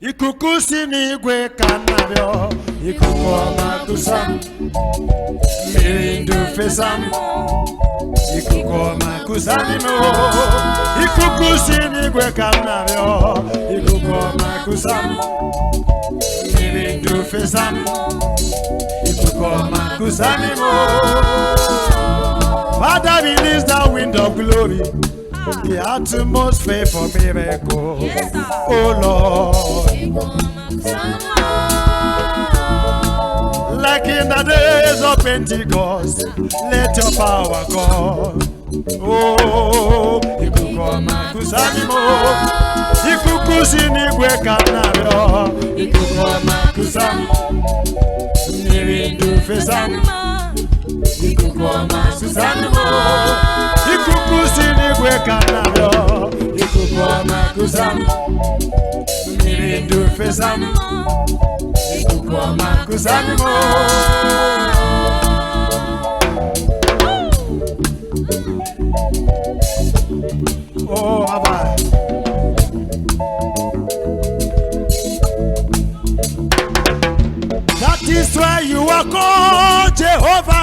Ikuku sinigwe kanabyo, ikuku makusam, mirindu fesam, ikuku makusanimo, ikuku sinigwe kanabyo, ikuku makusam, mirindu fesam, ikuku makusanimo. Father, release the wind of glory. The atmosphere for miracle, yes, oh Lord. Like in the days of Pentecost, let your power come. Oh, ikukoma kusanimo, ikukusinigwe kanabyo, ikukoma kusam, mirindu fesam, ikukoma kusanimo. Ikukusinigwe kanabyo, ikukoma kusam, mirindu fesam, ikukoma kusanimo. Oh, Abba. That is why you are called Jehovah.